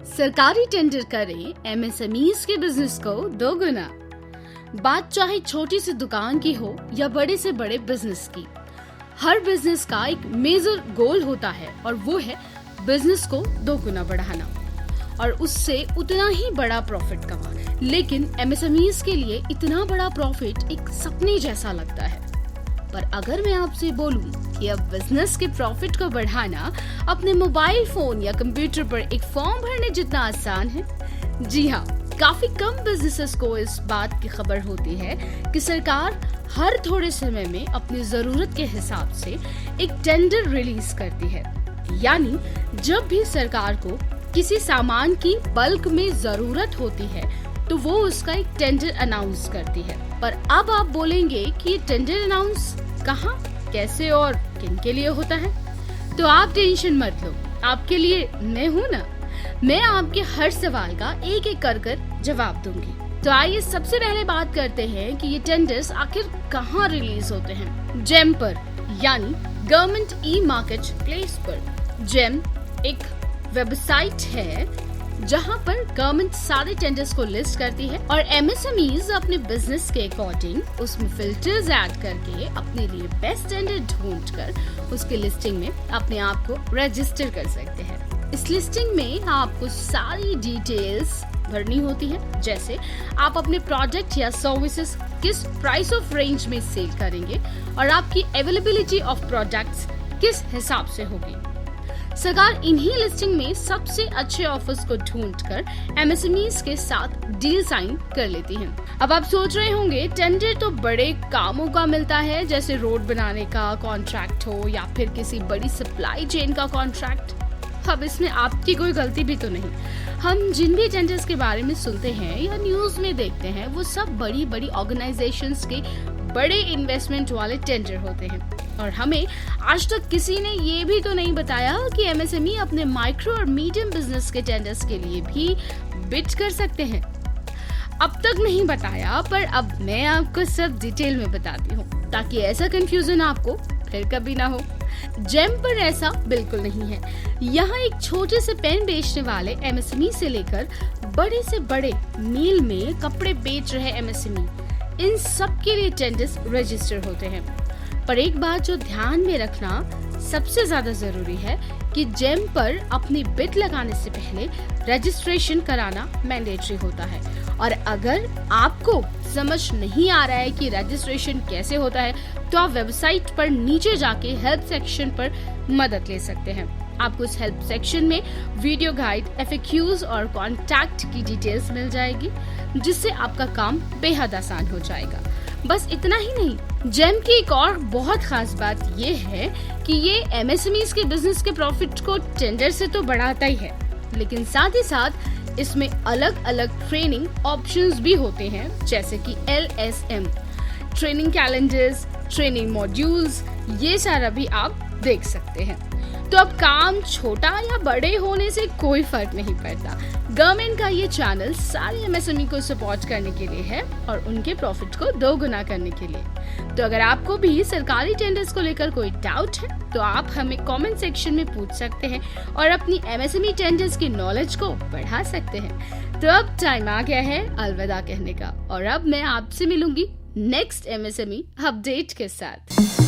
सरकारी टेंडर करें एमएसएमईज के बिजनेस को दोगुना। बात चाहे छोटी सी दुकान की हो या बड़े से बड़े बिजनेस की, हर बिजनेस का एक मेजर गोल होता है और वो है बिजनेस को दोगुना बढ़ाना और उससे उतना ही बड़ा प्रॉफिट कमाना। लेकिन एमएसएमईज के लिए इतना बड़ा प्रॉफिट एक सपने जैसा लगता है। पर अगर मैं आपसे बोलूं कि अब बिजनेस के प्रॉफिट को बढ़ाना अपने मोबाइल फोन या कंप्यूटर पर एक फॉर्म भरने जितना आसान है, जी हाँ, काफी कम बिजनेसेस को इस बात की खबर होती है कि सरकार हर थोड़े समय में अपनी जरूरत के हिसाब से एक टेंडर रिलीज करती है। यानी जब भी सरकार को किसी सामान की बल्क में जरूरत होती है तो वो उसका एक टेंडर अनाउंस करती है। पर अब आप बोलेंगे कि ये टेंडर अनाउंस कहाँ, कैसे और किन के लिए होता है? तो आप टेंशन मत लो, आपके लिए मैं हूँ ना। मैं आपके हर सवाल का एक एक कर जवाब दूंगी। तो आइए सबसे पहले बात करते हैं कि ये टेंडर्स आखिर कहाँ रिलीज होते हैं। जेम पर, यानी गवर्नमेंट ई मार्केट प्लेस पर। जेम एक वेबसाइट है जहां पर गवर्नमेंट सारे टेंडर्स को लिस्ट करती है और एमएसएमईज अपने बिजनेस के अकॉर्डिंग उसमें फिल्टर्स ऐड करके अपने लिए बेस्ट टेंडर ढूंढकर उसके लिस्टिंग में अपने आप को रजिस्टर कर सकते हैं। इस लिस्टिंग में आपको सारी डिटेल्स भरनी होती है, जैसे आप अपने प्रोडक्ट या सर्विसेज किस प्राइस ऑफ रेंज में सेल करेंगे और आपकी अवेलेबिलिटी ऑफ प्रोडक्ट्स किस हिसाब से होगी। सरकार इन्हीं लिस्टिंग में सबसे अच्छे ऑफर्स को ढूंढकर एमएसएमईज के साथ डील साइन कर लेती हैं। अब आप सोच रहे होंगे टेंडर तो बड़े कामों का मिलता है, जैसे रोड बनाने का कॉन्ट्रैक्ट हो या फिर किसी बड़ी सप्लाई चेन का कॉन्ट्रैक्ट। अब इसमें आपकी कोई गलती भी तो नहीं। हम जिन भी टेंडर्स के बारे में सुनते हैं या न्यूज में देखते हैं वो सब बड़ी बड़ी ऑर्गेनाइजेशंस के बड़े इन्वेस्टमेंट वाले टेंडर होते हैं और हमें आज तक किसी ने ये भी तो नहीं बताया कि एमएसएमई अपने माइक्रो और मीडियम बिजनेस के टेंडर्स के लिए भी बिड कर सकते हैं। अब तक नहीं बताया, पर अब मैं आपको सब डिटेल में बताती हूँ ताकि ऐसा कंफ्यूजन आपको फिर कभी ना हो। जेम पर ऐसा बिल्कुल नहीं है। यहाँ एक छोटे से पेन बेचने वाले एमएसएमई से लेकर बड़े से बड़े मील में कपड़े बेच रहे एमएसएमई, इन सब के लिए टेंडर्स रजिस्टर होते हैं। पर एक बात जो ध्यान में रखना सबसे ज्यादा जरूरी है कि जेम पर अपनी बिड लगाने से पहले रजिस्ट्रेशन कराना मैंडेटरी होता है। और अगर आपको समझ नहीं आ रहा है कि रजिस्ट्रेशन कैसे होता है तो आप वेबसाइट पर नीचे जाके हेल्प सेक्शन पर मदद ले सकते हैं। आपको इस हेल्प सेक्शन में वीडियो गाइड, FAQs और कॉन्टैक्ट की डिटेल्स मिल जाएगी, जिससे आपका काम बेहद आसान हो जाएगा। बस इतना ही नहीं, जेम की एक और बहुत खास बात ये है कि ये एमएसएमईज के बिजनेस के प्रॉफिट को टेंडर से तो बढ़ाता ही है, लेकिन साथ ही साथ इसमें अलग अलग ट्रेनिंग ऑप्शंस भी होते हैं, जैसे कि LSM, training calendars, training modules, ये सारा भी आप देख सकते हैं। तो अब काम छोटा या बड़े होने से कोई फर्क नहीं पड़ता। गवर्नमेंट का ये चैनल सारे एमएसएमई को सपोर्ट करने के लिए है और उनके प्रॉफिट को दोगुना करने के लिए। तो अगर आपको भी सरकारी टेंडर्स को लेकर कोई डाउट है तो आप हमें कमेंट सेक्शन में पूछ सकते हैं और अपनी एमएसएमई टेंडर्स की नॉलेज को बढ़ा सकते हैं। तो अब टाइम आ गया है अलविदा कहने का और अब मैं आपसे मिलूंगी नेक्स्ट एमएसएमई अपडेट के साथ।